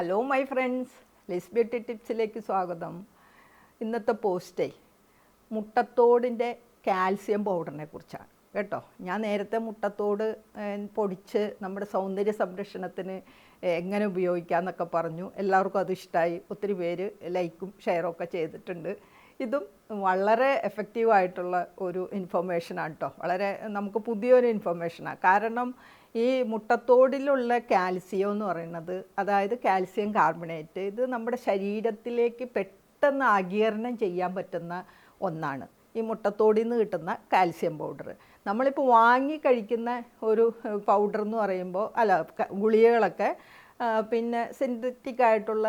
Hello my friends, Liz beauty ടിപ്സിലേക്ക് സ്വാഗതം. ഇന്നത്തെ പോസ്റ്റേ മുട്ടത്തോടിൻ്റെ കാൽസ്യം പൗഡറിനെ കുറിച്ചാണ് കേട്ടോ. ഞാൻ നേരത്തെ മുട്ടത്തോട് പൊടിച്ച് നമ്മുടെ സൗന്ദര്യ സംരക്ഷണത്തിന് എങ്ങനെ ഉപയോഗിക്കാമെന്നൊക്കെ പറഞ്ഞു. എല്ലാവർക്കും അത് ഇഷ്ടമായി. ഒത്തിരി പേര് ലൈക്കും ഷെയറും ഒക്കെ ചെയ്തിട്ടുണ്ട്. ഇതും വളരെ എഫക്റ്റീവായിട്ടുള്ള ഒരു ഇൻഫർമേഷനാണ് കേട്ടോ. വളരെ നമുക്ക് പുതിയൊരു ഇൻഫർമേഷനാണ്. കാരണം ഈ മുട്ടത്തോടിലുള്ള കാൽസ്യം എന്ന് പറയുന്നത്, അതായത് കാൽസ്യം കാർബണേറ്റ്, ഇത് നമ്മുടെ ശരീരത്തിലേക്ക് പെട്ടെന്ന് ആഗിരണം ചെയ്യാൻ പറ്റുന്ന ഒന്നാണ് ഈ മുട്ടത്തോടിൽ നിന്ന് കിട്ടുന്ന കാൽസ്യം പൗഡർ. നമ്മളിപ്പോൾ വാങ്ങി കഴിക്കുന്ന ഒരു പൗഡർ എന്ന് പറയുമ്പോൾ ഗുളികകളൊക്കെ പിന്നെ സിന്തറ്റിക് ആയിട്ടുള്ള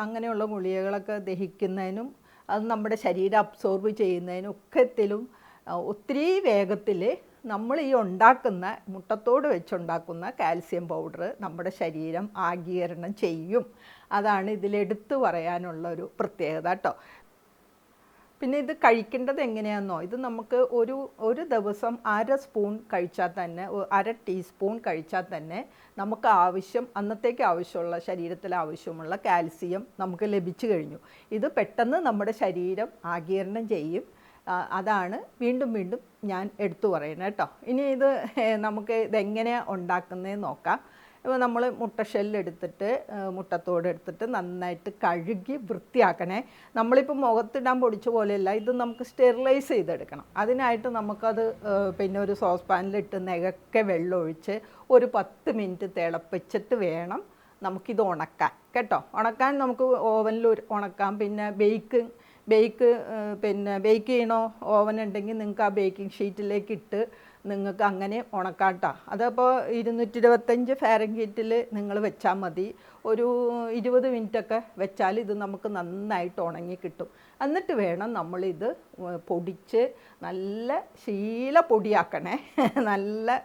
അങ്ങനെയുള്ള ഗുളികകളൊക്കെ ദഹിക്കുന്നതിനും അത് നമ്മുടെ ശരീരം അബ്സോർബ് ചെയ്യുന്നതിനും ഒക്കത്തിലും ഒത്തിരി വേഗത്തിൽ നമ്മൾ ഈ ഉണ്ടാക്കുന്ന മുട്ടത്തോട് വെച്ചുണ്ടാക്കുന്ന കാൽസ്യം പൗഡർ നമ്മുടെ ശരീരം ആഗിരണം ചെയ്യും. അതാണ് ഇതിലെടുത്ത് പറയാനുള്ളൊരു പ്രത്യേകത കേട്ടോ. പിന്നെ ഇത് കഴിക്കേണ്ടത് എങ്ങനെയാണെന്നോ, ഇത് നമുക്ക് ഒരു ദിവസം അര ടീസ്പൂൺ കഴിച്ചാൽ തന്നെ നമുക്ക് അന്നത്തേക്ക് ആവശ്യമുള്ള ശരീരത്തിൽ ആവശ്യമുള്ള കാൽസ്യം നമുക്ക് ലഭിച്ചു കഴിഞ്ഞു. ഇത് പെട്ടെന്ന് നമ്മുടെ ശരീരം ആഗിരണം ചെയ്യും. അതാണ് വീണ്ടും വീണ്ടും ഞാൻ എടുത്തു പറയുന്നത് കേട്ടോ. ഇനി ഇത് നമുക്ക് ഇതെങ്ങനെയാണ് ഉണ്ടാക്കുന്നതെന്ന് നോക്കാം. ഇപ്പോൾ നമ്മൾ മുട്ടത്തോട് എടുത്തിട്ട് നന്നായിട്ട് കഴുകി വൃത്തിയാക്കണേ. നമ്മളിപ്പോൾ മുഖത്തിടാൻ പൊടിച്ച പോലെയല്ല, ഇത് നമുക്ക് സ്റ്റെറിലൈസ് ചെയ്തെടുക്കണം. അതിനായിട്ട് നമുക്കത് പിന്നെ ഒരു സോസ് പാനിലിട്ട് നെകക്കെ വെള്ളമൊഴിച്ച് ഒരു 10 മിനിറ്റ് തിളപ്പിച്ചിട്ട് വേണം നമുക്കിത് ഉണക്കാൻ കേട്ടോ. ഉണക്കാൻ നമുക്ക് ഓവനിൽ ഉണക്കാം. പിന്നെ ബേക്ക് ചെയ്യണോ ഓവൻ ഉണ്ടെങ്കിൽ നിങ്ങൾക്ക് ആ ബേക്കിംഗ് ഷീറ്റിലേക്ക് ഇട്ട് നിങ്ങൾക്ക് അങ്ങനെ ഉണക്കാട്ടോ. അതപ്പോൾ 225 ഫാരൻഹീറ്റിൽ നിങ്ങൾ വെച്ചാൽ മതി. ഒരു 20 മിനിറ്റൊക്കെ വെച്ചാൽ ഇത് നമുക്ക് നന്നായിട്ട് ഉണങ്ങി കിട്ടും. എന്നിട്ട് വേണം നമ്മളിത് പൊടിച്ച് നല്ല പൊടിയാക്കണേ. നല്ല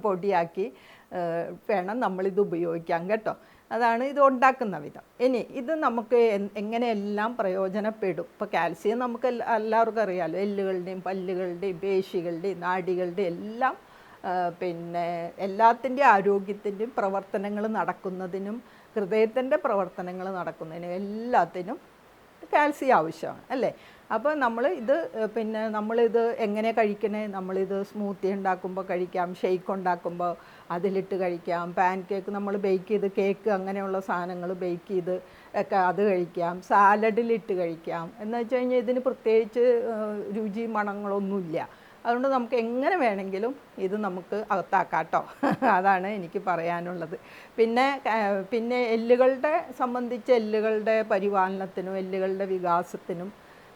പൊടിയാക്കി വേണം നമ്മളിത് ഉപയോഗിക്കാൻ കേട്ടോ. അതാണ് ഇത് ഉണ്ടാക്കുന്ന വിധം. ഇനി ഇത് നമുക്ക് എങ്ങനെയെല്ലാം പ്രയോജനപ്പെടും. ഇപ്പോൾ കാൽസ്യം നമുക്ക് എല്ലാവർക്കും അറിയാമല്ലോ. എല്ലുകളുടെയും പല്ലുകളുടെയും പേശികളുടെയും നാഡികളുടെയും എല്ലാം പിന്നെ എല്ലാത്തിൻ്റെയും ആരോഗ്യത്തിൻ്റെയും പ്രവർത്തനങ്ങൾ നടക്കുന്നതിനും ഹൃദയത്തിൻ്റെ പ്രവർത്തനങ്ങൾ നടക്കുന്നതിനും എല്ലാത്തിനും കാൽസ്യം ആവശ്യമാണ് അല്ലേ. അപ്പോൾ നമ്മളിത് എങ്ങനെ കഴിക്കണേ? നമ്മളിത് സ്മൂത്തി ഉണ്ടാക്കുമ്പോൾ കഴിക്കാം, ഷെയ്ക്ക് ഉണ്ടാക്കുമ്പോൾ അതിലിട്ട് കഴിക്കാം, പാൻ കേക്ക് നമ്മൾ ബേക്ക് ചെയ്ത് കേക്ക് അങ്ങനെയുള്ള സാധനങ്ങൾ ബേക്ക് ചെയ്ത് ഒക്കെ അത് കഴിക്കാം, സാലഡിലിട്ട് കഴിക്കാം. എന്ന് വെച്ച് കഴിഞ്ഞാൽ ഇതിന് പ്രത്യേകിച്ച് രുചി മണങ്ങളൊന്നുമില്ല. അതുകൊണ്ട് നമുക്ക് എങ്ങനെ വേണമെങ്കിലും ഇത് നമുക്ക് അകത്താക്കാം കേട്ടോ. അതാണ് എനിക്ക് പറയാനുള്ളത്. പിന്നെ എല്ലുകളുടെ പരിപാലനത്തിനും എല്ലുകളുടെ വികാസത്തിനും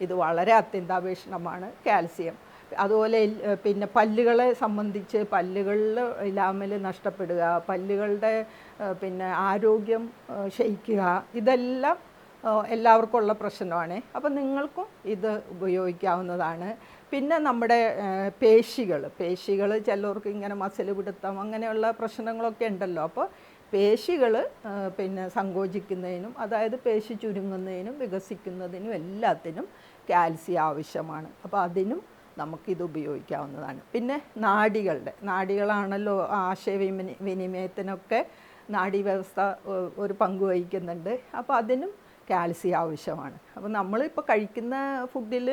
ഇത് വളരെ അത്യന്താപേക്ഷിതമാണ് കാൽസ്യം. അതുപോലെ പിന്നെ പല്ലുകളെ സംബന്ധിച്ച് പല്ലുകളിൽ ഇലാമൽ നഷ്ടപ്പെടുക, പല്ലുകളുടെ ആരോഗ്യം ക്ഷയിക്കുക, ഇതെല്ലാം എല്ലാവർക്കും ഉള്ള പ്രശ്നമാണ്. അപ്പം നിങ്ങൾക്കും ഇത് ഉപയോഗിക്കാവുന്നതാണ്. പിന്നെ നമ്മുടെ പേശികൾ ചിലർക്ക് ഇങ്ങനെ മസിൽ പിടുത്തം അങ്ങനെയുള്ള പ്രശ്നങ്ങളൊക്കെ ഉണ്ടല്ലോ. അപ്പോൾ പേശികൾ സങ്കോചിക്കുന്നതിനും അതായത് പേശി ചുരുങ്ങുന്നതിനും വികസിക്കുന്നതിനും എല്ലാത്തിനും കാൽസ്യം ആവശ്യമാണ്. അപ്പോൾ അതിനും നമുക്കിത് ഉപയോഗിക്കാവുന്നതാണ്. പിന്നെ നാഡികളാണല്ലോ ആശയവിനിമയത്തിനൊക്കെ നാഡീവ്യവസ്ഥ ഒരു പങ്ക് വഹിക്കുന്നുണ്ട്. അപ്പോൾ അതിനും കാൽസ്യം ആവശ്യമാണ്. അപ്പോൾ നമ്മളിപ്പോൾ കഴിക്കുന്ന ഫുഡിൽ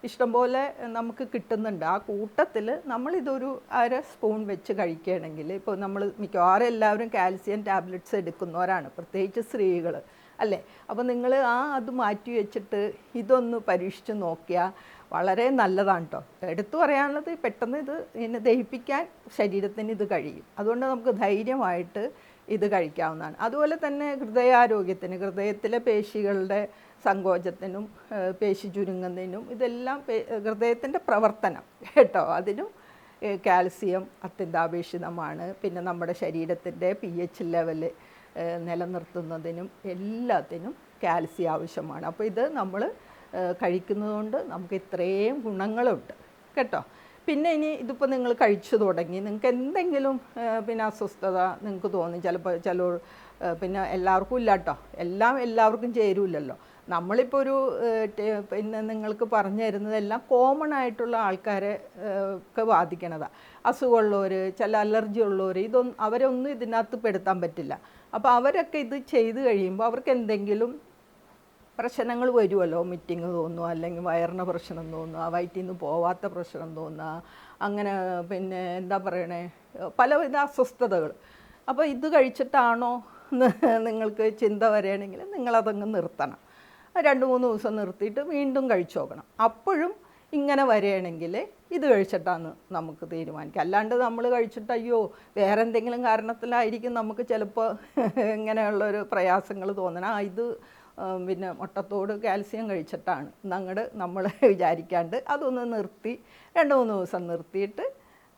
ഇഷ്ടംപോലെ നമുക്ക് കിട്ടുന്നുണ്ട്. ആ കൂട്ടത്തിൽ നമ്മളിതൊരു അര സ്പൂൺ വെച്ച് കഴിക്കുകയാണെങ്കിൽ, ഇപ്പോൾ നമ്മൾ മിക്കവാറും എല്ലാവരും കാൽസ്യം ടാബ്ലറ്റ്സ് എടുക്കുന്നവരാണ്, പ്രത്യേകിച്ച് സ്ത്രീകൾ അല്ലേ. അപ്പോൾ നിങ്ങൾ അത് മാറ്റി വെച്ചിട്ട് ഇതൊന്ന് പരീക്ഷിച്ച് നോക്കിയാൽ വളരെ നല്ലതാണ് കേട്ടോ. എടുത്തു പറയാനുള്ളത്, പെട്ടെന്ന് ഇതിനെ ദഹിപ്പിക്കാൻ ശരീരത്തിന് ഇത് കഴിയും. അതുകൊണ്ട് നമുക്ക് ധൈര്യമായിട്ട് ഇത് കഴിക്കാവുന്നതാണ്. അതുപോലെ തന്നെ ഹൃദയത്തിലെ പേശികളുടെ സങ്കോചത്തിനും പേശി ചുരുങ്ങുന്നതിനും ഇതെല്ലാം ഹൃദയത്തിൻ്റെ പ്രവർത്തനം കേട്ടോ, അതിനും കാൽസ്യം അത്യന്താപേക്ഷിതമാണ്. പിന്നെ നമ്മുടെ ശരീരത്തിൻ്റെ pH ലെവല് നിലനിർത്തുന്നതിനും എല്ലാത്തിനും കാൽസ്യം ആവശ്യമാണ്. അപ്പോൾ ഇത് നമ്മൾ കഴിക്കുന്നതുകൊണ്ട് നമുക്ക് ഇത്രയും ഗുണങ്ങളുണ്ട് കേട്ടോ. പിന്നെ ഇതിപ്പോൾ നിങ്ങൾ കഴിച്ചു തുടങ്ങി, നിങ്ങൾക്ക് എന്തെങ്കിലും അസ്വസ്ഥത നിങ്ങൾക്ക് തോന്നി, ചിലപ്പോൾ എല്ലാവർക്കും ഇല്ല കേട്ടോ, എല്ലാവർക്കും ചേരൂല്ലല്ലോ. നമ്മളിപ്പോൾ ഒരു പിന്നെ നിങ്ങൾക്ക് പറഞ്ഞു തരുന്നതെല്ലാം കോമൺ ആയിട്ടുള്ള ആൾക്കാരെ ഒക്കെ ബാധിക്കണതാണ്. അസുഖമുള്ളവർ, ചില അലർജി ഉള്ളവർ, അവരൊന്നും ഇതിനകത്ത് പെടുത്താൻ പറ്റില്ല. അപ്പോൾ അവരൊക്കെ ഇത് ചെയ്ത് കഴിയുമ്പോൾ അവർക്ക് എന്തെങ്കിലും പ്രശ്നങ്ങൾ വരുമല്ലോ. മീറ്റിംഗ് തോന്നുക, അല്ലെങ്കിൽ വയറിന് പ്രശ്നം തോന്നുക, വയറ്റിൽ നിന്ന് പോവാത്ത പ്രശ്നം തോന്നുക, അങ്ങനെ പിന്നെ എന്താ പറയണേ, പലവിധ അസ്വസ്ഥതകൾ. അപ്പോൾ ഇത് കഴിച്ചിട്ടാണോ നിങ്ങൾക്ക് ചിന്ത വരികയാണെങ്കിൽ നിങ്ങളതങ്ങ് നിർത്തണം. 2-3 ദിവസം നിർത്തിയിട്ട് വീണ്ടും കഴിച്ചു നോക്കണം. അപ്പോഴും ഇങ്ങനെ വരികയാണെങ്കിൽ ഇത് കഴിച്ചിട്ടാണ് നമുക്ക് തീരുമാനിക്കുക. അല്ലാണ്ട് നമ്മൾ കഴിച്ചിട്ട് അയ്യോ വേറെ എന്തെങ്കിലും കാരണത്തിലായിരിക്കും നമുക്ക് ചിലപ്പോൾ ഇങ്ങനെയുള്ളൊരു പ്രയാസങ്ങൾ തോന്നണം, ഇത് പിന്നെ മുട്ടത്തോട് കാൽസ്യം കഴിച്ചിട്ടാണ് എന്നങ്ങോട്ട് നമ്മൾ വിചാരിക്കാണ്ട് അതൊന്ന് നിർത്തി 2-3 ദിവസം നിർത്തിയിട്ട്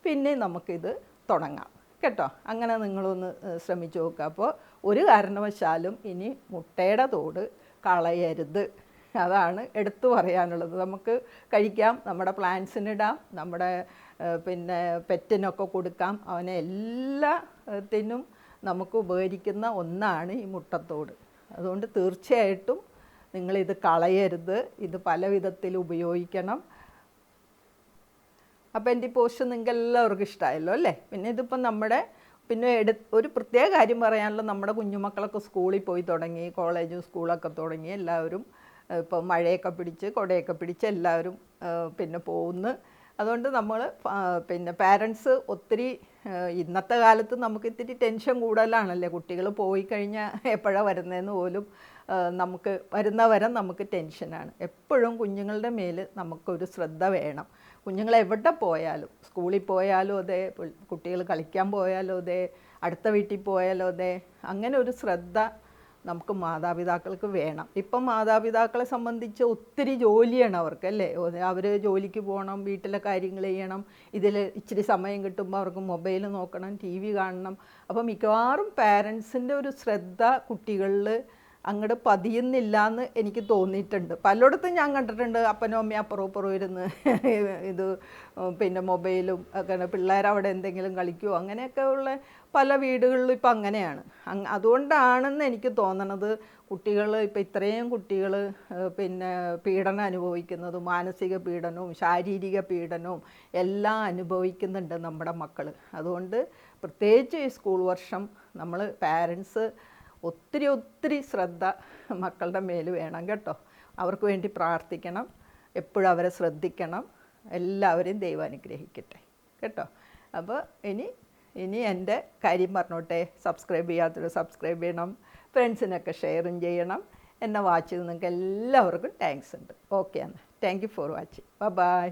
പിന്നെ നമുക്കിത് തുടങ്ങാം കേട്ടോ. അങ്ങനെ നിങ്ങളൊന്ന് ശ്രമിച്ചു നോക്കുക. അപ്പോൾ ഒരു കാരണവശാലും ഇനി മുട്ടയുടെ തോട് കളയരുത്, അതാണ് എടുത്തു പറയാനുള്ളത്. നമുക്ക് കഴിക്കാം, നമ്മുടെ പ്ലാന്റ്സിനിടാം, നമ്മുടെ പിന്നെ പെറ്റിനൊക്കെ കൊടുക്കാം, അവനെ എല്ലാത്തിനും നമുക്ക് ഉപകരിക്കുന്ന ഒന്നാണ് ഈ മുട്ടത്തോട്. അതുകൊണ്ട് തീർച്ചയായിട്ടും നിങ്ങളിത് കളയരുത്, ഇത് പല വിധത്തിൽ ഉപയോഗിക്കണം. അപ്പോൾ എൻ്റെ ഈ പോസ്റ്റ് നിങ്ങൾക്ക് എല്ലാവർക്കും ഇഷ്ടമായല്ലോ അല്ലേ? പിന്നെ ഇതിപ്പം പിന്നെ ഒരു പ്രത്യേക കാര്യം പറയാനുള്ള, നമ്മുടെ കുഞ്ഞുമക്കളൊക്കെ സ്കൂളിൽ പോയി തുടങ്ങി, കോളേജും സ്കൂളൊക്കെ തുടങ്ങി, എല്ലാവരും ഇപ്പോൾ മഴയൊക്കെ പിടിച്ച് കുടയൊക്കെ പിടിച്ച് എല്ലാവരും പിന്നെ പോകുന്നു. അതുകൊണ്ട് നമ്മൾ പിന്നെ പാരൻസ് ഒത്തിരി ഇന്നത്തെ കാലത്ത് നമുക്ക് ഇത്തിരി ടെൻഷൻ കൂടുതലാണല്ലേ. കുട്ടികൾ പോയി കഴിഞ്ഞാൽ എപ്പോഴാണ് വരുന്നതെന്ന് പോലും നമുക്ക് വരുന്നവരെ നമുക്ക് ടെൻഷനാണ്. എപ്പോഴും കുഞ്ഞുങ്ങളുടെ മേൽ നമുക്കൊരു ശ്രദ്ധ വേണം. കുഞ്ഞുങ്ങൾ എവിടെ പോയാലും, സ്കൂളിൽ പോയാലും അതെ, കുട്ടികൾ കളിക്കാൻ പോയാലും അതെ, അടുത്ത വീട്ടിൽ പോയാലും അതെ, അങ്ങനെ ഒരു ശ്രദ്ധ നമുക്ക് മാതാപിതാക്കൾക്ക് വേണം. ഇപ്പം മാതാപിതാക്കളെ സംബന്ധിച്ച് ഒത്തിരി ജോലിയാണ് അവർക്ക് അല്ലേ. അവർ ജോലിക്ക് പോകണം, വീട്ടിലെ കാര്യങ്ങൾ ചെയ്യണം, ഇതിൽ ഇച്ചിരി സമയം കിട്ടുമ്പോൾ അവർക്ക് മൊബൈൽ നോക്കണം, TV കാണണം. അപ്പോൾ മിക്കവാറും പാരൻസിൻ്റെ ഒരു ശ്രദ്ധ കുട്ടികളിൽ അങ്ങോട്ട് പതിയുന്നില്ല എന്ന് എനിക്ക് തോന്നിയിട്ടുണ്ട്. പലയിടത്തും ഞാൻ കണ്ടിട്ടുണ്ട് അപ്പനും അമ്മയും അപ്പുറവും ഇരുന്ന് ഇത് പിന്നെ മൊബൈലും ഒക്കെ, പിള്ളേരവിടെ എന്തെങ്കിലും കളിക്കുമോ, അങ്ങനെയൊക്കെ ഉള്ള പല വീടുകളിലും ഇപ്പം അങ്ങനെയാണ്. അതുകൊണ്ടാണെന്ന് എനിക്ക് തോന്നണത് കുട്ടികൾ ഇപ്പം ഇത്രയും കുട്ടികൾ പിന്നെ പീഡനം അനുഭവിക്കുന്നതും, മാനസിക പീഡനവും ശാരീരിക പീഡനവും എല്ലാം അനുഭവിക്കുന്നുണ്ട് നമ്മുടെ മക്കൾ. അതുകൊണ്ട് പ്രത്യേകിച്ച് ഈ സ്കൂൾ വർഷം നമ്മൾ പാരൻസ് ഒത്തിരി ശ്രദ്ധ മക്കളുടെ മേൽ വേണം കേട്ടോ. അവർക്ക് വേണ്ടി പ്രാർത്ഥിക്കണം, എപ്പോഴും അവരെ ശ്രദ്ധിക്കണം. എല്ലാവരെയും ദൈവം അനുഗ്രഹിക്കട്ടെ കേട്ടോ. അപ്പോൾ ഇനി എൻ്റെ കാര്യം പറഞ്ഞോട്ടെ. സബ്സ്ക്രൈബ് ചെയ്യാത്തവർ സബ്സ്ക്രൈബ് ചെയ്യണം, ഫ്രണ്ട്സിനൊക്കെ ഷെയറും ചെയ്യണം. എന്നെ വാച്ച് ചെയ്ത് നിങ്ങൾക്ക് എല്ലാവർക്കും താങ്ക്സ് ഉണ്ട്. ഓക്കെ എന്നാൽ thank you for watching. By.